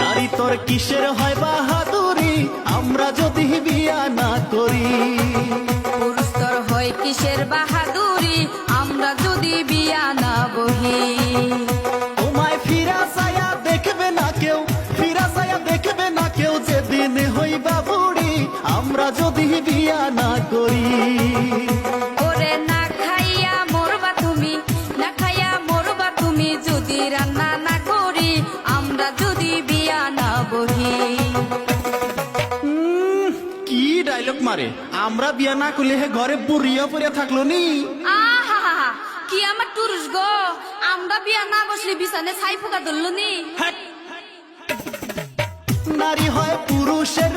নারী তোর কিসের হয় বাহাদুরি আমরা যদি বিয়া না করি। পুরুষ তোর হয় কিসের বাহাদুরি আমরা যদি বিয়া না বহি। তোমায় ফিরা ছায়া দেখবে না কেউ, ফিরা ছায়া দেখবে না কেউ, যেদিন হইবা বুড়ি আমরা যদি বিয়া না করি। ওরে না খাইয়া মরবা তুমি, না খাইয়া মরবা তুমি যদি রান্না না করি আমরা যদি বিয়া না বহি। কি ডায়লগ মারে, আমরা বিয়া না করলে হে ঘরে বুড়িয়া পড়িয়া থাকলো নি। আহা কি আমার টুরুস গো, আমরা বিয়া না বসলে বিছানে ছাই পোকা ধরল নি। নারী হয় পুরুষের